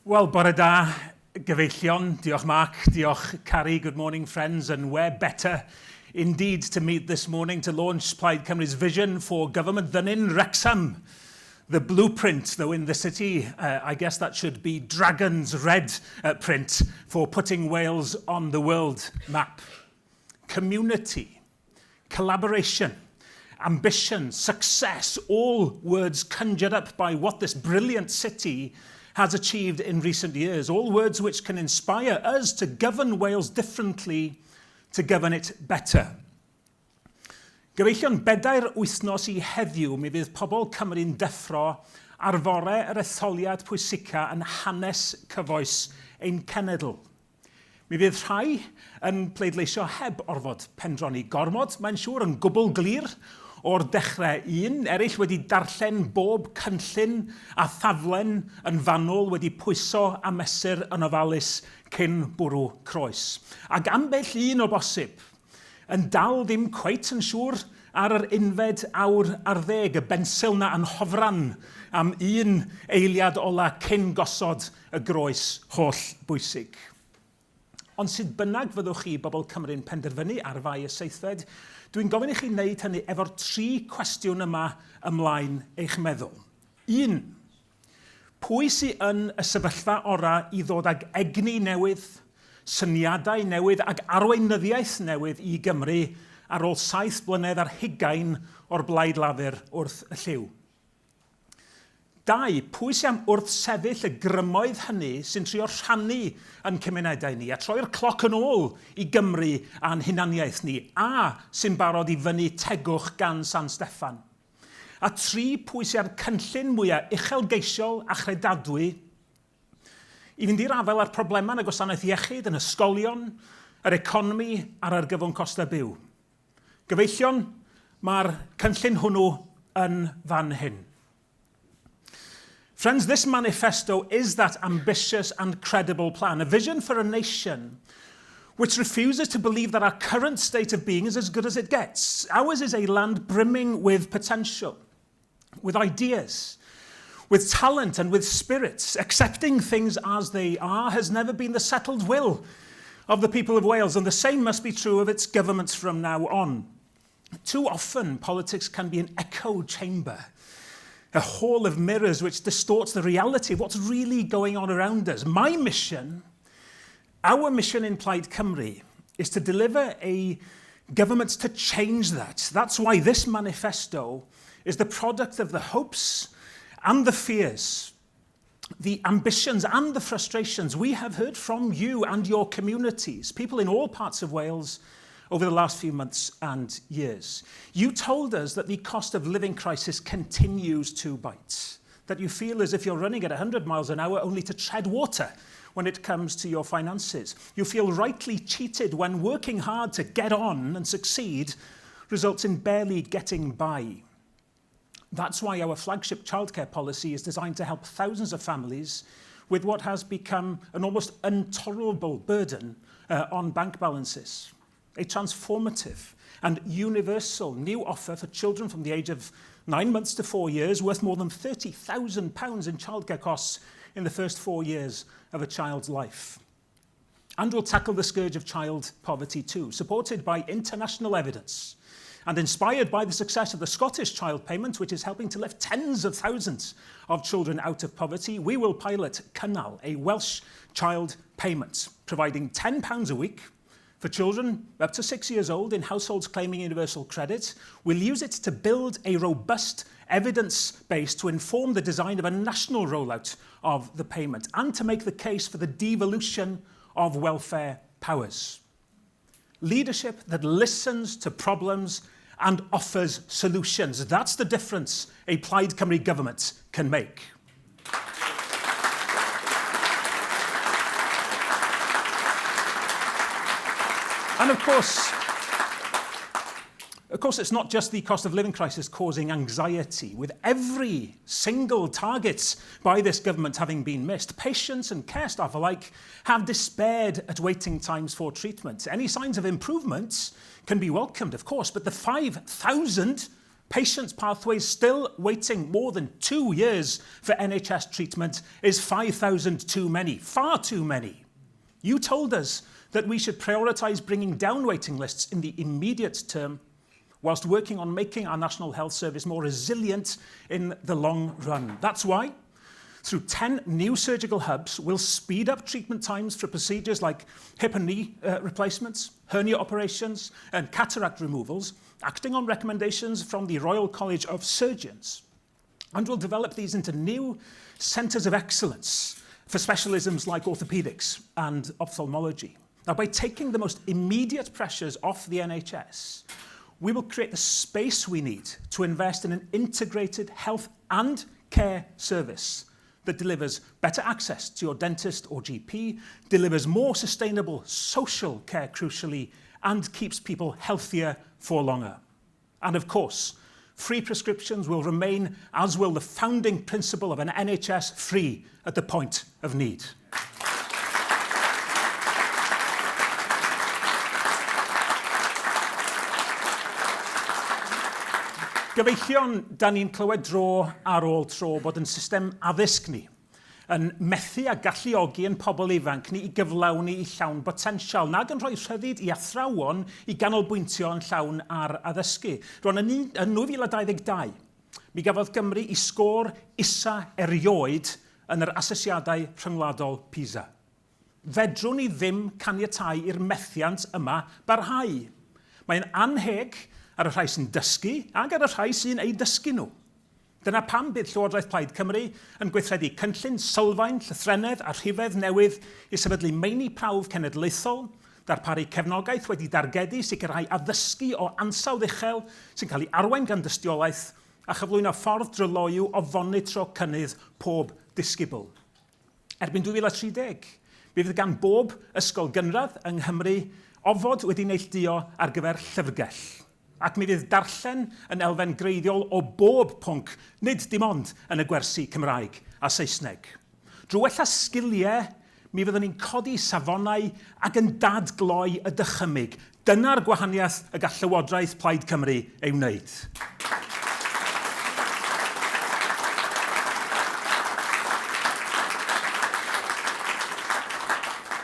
Wel, bore da, gyfeillion. Diolch Mark, diolch Carrie, good morning friends, and where better indeed to meet this morning to launch Plaid Cymru's vision for government than in Wrexham. The blueprint, though in the city, I guess that should be dragon's red print for putting Wales on the world map. Community, collaboration, ambition, success, all words conjured up by what this brilliant city has achieved in recent years, all words which can inspire us to govern Wales differently, to govern it better. Gyfeillion 4 wythnos I heddiw, mi fydd pobl Cymru'n deffro ar fore yr etholiad pwysica yn hanes cyfoes ein cenedl. Mi fydd rhai yn pleidleisio heb orfod pendroni gormod, mae'n siŵr yn gwbl glir o'r dechrau un, eraill wedi darllen bob cynllun a thaflen yn fanwl wedi pwyso a mesur yn ofalus cyn bwrw croes. Ac ambell un o bosib yn dal ddim cweit yn siŵr ar yr unfed awr ar 10, y bensil na yn hofran am un eiliad ola cyn gosod y groes holl bwysig. Ond sut bynnag fyddwch chi, bobl Cymru'n penderfynu ar fai y seithfed, dwi'n gofyn I chi wneud hynny efo'r 3 cwestiwn yma ymlaen eich meddwl. 1. Pwy sy'n yn y sefyllfa ora I ddod ag egni newydd, syniadau newydd ac arweinyddiaeth newydd I Gymru ar ôl 7 blynedd ar 20 o'r blaid lafur wrth y lliw? 2. Pwy sy'n wrth sefyll y grymoedd hynny sy'n trio rhannu yn cymunedau ni a troi'r cloc yn ôl I Gymru a'n hunaniaeth ni a sy'n barod I fyny tegwch gan San Steffan? A 3. Pwy sy'n cynllun mwyaf uchelgeisiol a chredadwy I fynd i'r afel ar problemau yn y gwasanaeth iechyd, yn ysgolion, yr economi a'r argyfwng costa byw. Gyfeillion, mae'r cynllun hwnnw yn fan hyn. Friends, this manifesto is that ambitious and credible plan, a vision for a nation which refuses to believe that our current state of being is as good as it gets. Ours is a land brimming with potential, with ideas, with talent and with spirits. Accepting things as they are has never been the settled will of the people of Wales, and the same must be true of its governments from now on. Too often, politics can be an echo chamber, a hall of mirrors which distorts the reality of what's really going on around us. My mission, our mission in Plaid Cymru, is to deliver a government to change that. That's why this manifesto is the product of the hopes and the fears, the ambitions and the frustrations we have heard from you and your communities, people in all parts of Wales, over the last few months and years. You told us that the cost of living crisis continues to bite, that you feel as if you're running at 100 miles an hour only to tread water when it comes to your finances. You feel rightly cheated when working hard to get on and succeed results in barely getting by. That's why our flagship childcare policy is designed to help thousands of families with what has become an almost intolerable burden on bank balances. A transformative and universal new offer for children from the age of 9 months to 4 years, worth more than £30,000 in childcare costs in the first 4 years of a child's life. And will tackle the scourge of child poverty too, supported by international evidence and inspired by the success of the Scottish child payment, which is helping to lift tens of thousands of children out of poverty. We will pilot Cynnal, a Welsh child payment, providing £10 a week for children up to 6 years old in households claiming universal credit. We'll use it to build a robust evidence base to inform the design of a national rollout of the payment and to make the case for the devolution of welfare powers. Leadership that listens to problems and offers solutions. That's the difference a Plaid Cymru government can make. And of course, it's not just the cost of living crisis causing anxiety. With every single target by this government having been missed, patients and care staff alike have despaired at waiting times for treatment. Any signs of improvement can be welcomed, of course, but the 5,000 Patients' pathways still waiting more than 2 years for NHS treatment is 5,000 too many, far too many. You told us that we should prioritise bringing down waiting lists in the immediate term, whilst working on making our National Health Service more resilient in the long run. That's why, through 10 new surgical hubs, we'll speed up treatment times for procedures like hip and knee replacements, hernia operations, and cataract removals, acting on recommendations from the Royal College of Surgeons. And we'll develop these into new centres of excellence for specialisms like orthopaedics and ophthalmology. Now, by taking the most immediate pressures off the NHS, we will create the space we need to invest in an integrated health and care service that delivers better access to your dentist or GP, delivers more sustainable social care, crucially, and keeps people healthier for longer. And of course, free prescriptions will remain, as will the founding principle of an NHS free at the point of need. Gyfeillion, da ni'n clywed dro ar ôl tro bod yn system addysg ni yn methu a galluogi yn pobl ifanc ni I gyflawni I llawn potensial, nag yn rhoi rhyddid I athrawon I ganolbwyntio yn llawn ar addysgu. Rwan yn 2022, mi gafodd Gymru I sgôr isa erioed yn yr asesiadau rhyngwladol PISA. Fedrwn ni ddim caniatáu i'r methiant yma barhau. Mae'n anheg ar y rhai sy'n dysgu ac ar y rhai sy'n ei dysgu nhw. Dyna pam bydd Llywodraeth Plaid Cymru yn gweithredu cynllun sylfaen, llythrennedd a rhifedd newydd I sefydlu meini prawf cenedlaethol, darparu cefnogaeth wedi dargedu sicrhau addysgu o ansawdd uchel sy'n cael ei arwain gan dystiolaeth a chyflwyno ffordd dryloyw o fonitro cynnydd pob disgybl. Erbyn 2030, bydd gan bob ysgol gynradd yng Nghymru ofod wedi neilltuo ar gyfer llyfrgell. Ac mi fydd darllen yn elfen greiddiol o bob pwnc, nid dim ond yn y gwersi Cymraeg a Saesneg. Drwy wella sgiliau, mi fyddwn ni'n codi safonau ac yn dadgloi y dychymyg. Dyna'r gwahaniaeth y gall Llywodraeth Plaid Cymru ei wneud.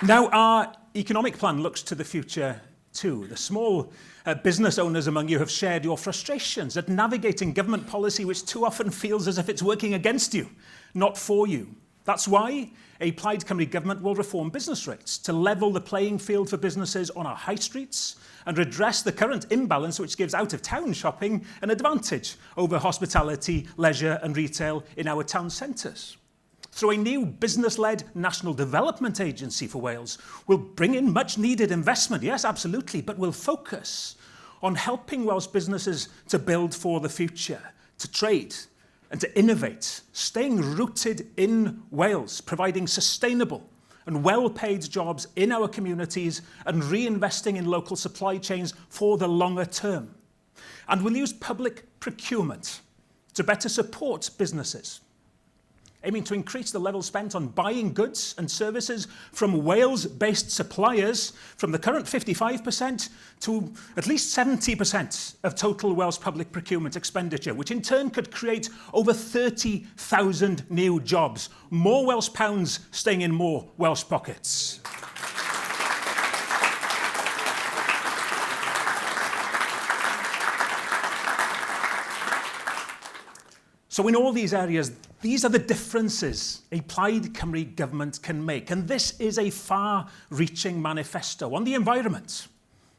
Now, our economic plan looks to the future too. The small business owners among you have shared your frustrations at navigating government policy which too often feels as if it's working against you, not for you. That's why a Plaid Cymru government will reform business rates to level the playing field for businesses on our high streets and redress the current imbalance which gives out-of-town shopping an advantage over hospitality, leisure and retail in our town centres. Through a new business-led National Development Agency for Wales, we'll bring in much-needed investment, yes, absolutely, but we'll focus on helping Welsh businesses to build for the future, to trade and to innovate, staying rooted in Wales, providing sustainable and well-paid jobs in our communities and reinvesting in local supply chains for the longer term. And we'll use public procurement to better support businesses, aiming to increase the level spent on buying goods and services from Wales-based suppliers from the current 55% to at least 70% of total Welsh public procurement expenditure, which in turn could create over 30,000 new jobs, more Welsh pounds staying in more Welsh pockets. So in all these areas, these are the differences a Plaid Cymru government can make. And this is a far-reaching manifesto. On the environment,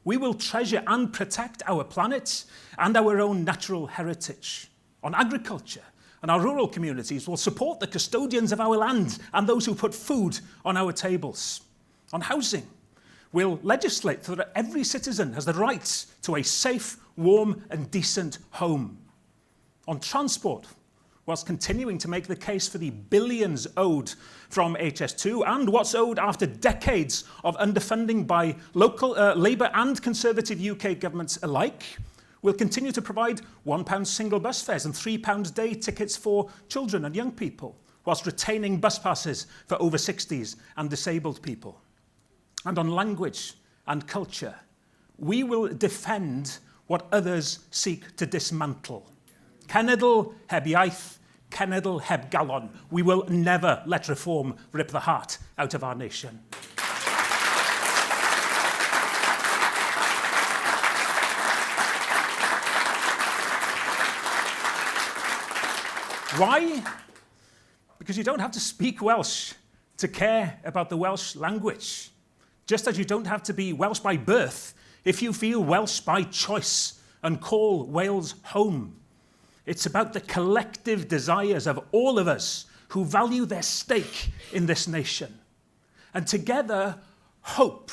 we will treasure and protect our planet and our own natural heritage. On agriculture and our rural communities, we'll support the custodians of our land and those who put food on our tables. On housing, we'll legislate so that every citizen has the right to a safe, warm and decent home. On transport, whilst continuing to make the case for the billions owed from HS2 and what's owed after decades of underfunding by local Labour and Conservative UK governments alike, we'll continue to provide £1 single bus fares and £3 day tickets for children and young people, whilst retaining bus passes for over 60s and disabled people. And on language and culture, we will defend what others seek to dismantle. Cenedl heb iaith, cenedl heb galon. We will never let reform rip the heart out of our nation. Why? Because you don't have to speak Welsh to care about the Welsh language. Just as you don't have to be Welsh by birth if you feel Welsh by choice and call Wales home. It's about the collective desires of all of us who value their stake in this nation. And together, hope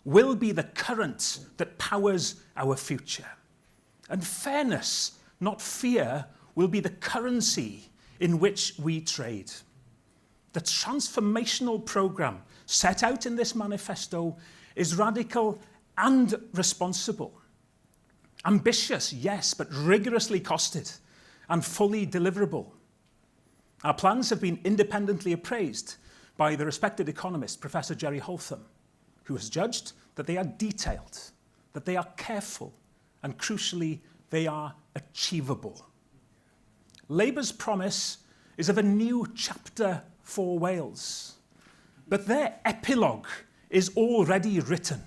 will be the current that powers our future. And fairness, not fear, will be the currency in which we trade. The transformational programme set out in this manifesto is radical and responsible. Ambitious, yes, but rigorously costed and fully deliverable. Our plans have been independently appraised by the respected economist, Professor Jerry Holtham, who has judged that they are detailed, that they are careful, and crucially, they are achievable. Labour's promise is of a new chapter for Wales, but their epilogue is already written.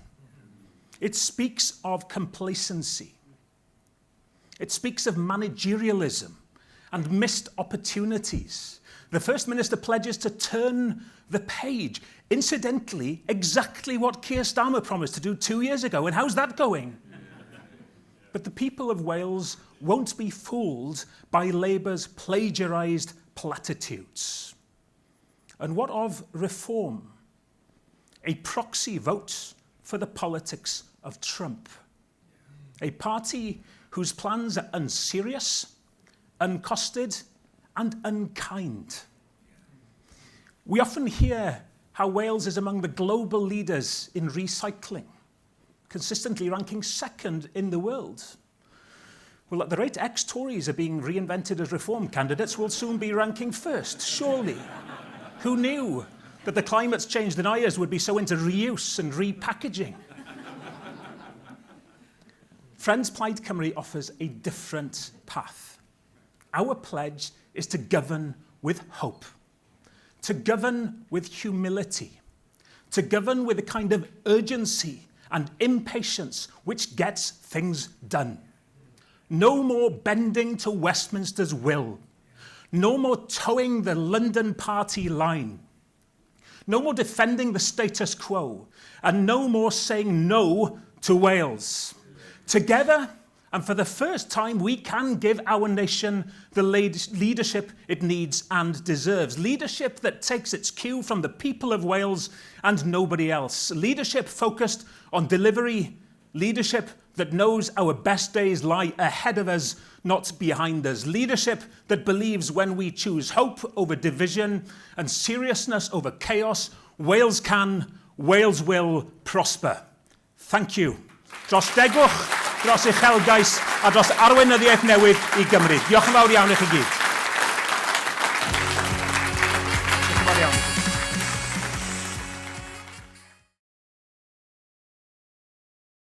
It speaks of complacency. It speaks of managerialism and missed opportunities. The First Minister pledges to turn the page. Incidentally, exactly what Keir Starmer promised to do 2 years ago. And how's that going? But the people of Wales won't be fooled by Labour's plagiarised platitudes. And what of reform? A proxy vote for the politics of Trump. A party whose plans are unserious, uncosted, and unkind. We often hear how Wales is among the global leaders in recycling, consistently ranking second in the world. Well, at the rate ex-Tories are being reinvented as reform candidates, we'll soon be ranking first, surely. Who knew that the climate change deniers would be so into reuse and repackaging? Friends, Plaid Cymru offers a different path. Our pledge is to govern with hope, to govern with humility, to govern with a kind of urgency and impatience which gets things done. No more bending to Westminster's will. No more towing the London party line. No more defending the status quo. And no more saying no to Wales. Together, and for the first time, we can give our nation the leadership it needs and deserves. Leadership that takes its cue from the people of Wales and nobody else. Leadership focused on delivery. Leadership that knows our best days lie ahead of us, not behind us. Leadership that believes when we choose hope over division and seriousness over chaos, Wales can, Wales will prosper. Thank you. Dros degwch, dros uchelgais a dros arweinyddiaeth newydd I Gymru. Diolch yn fawr iawn I chi gyd. Diolch yn fawr iawn.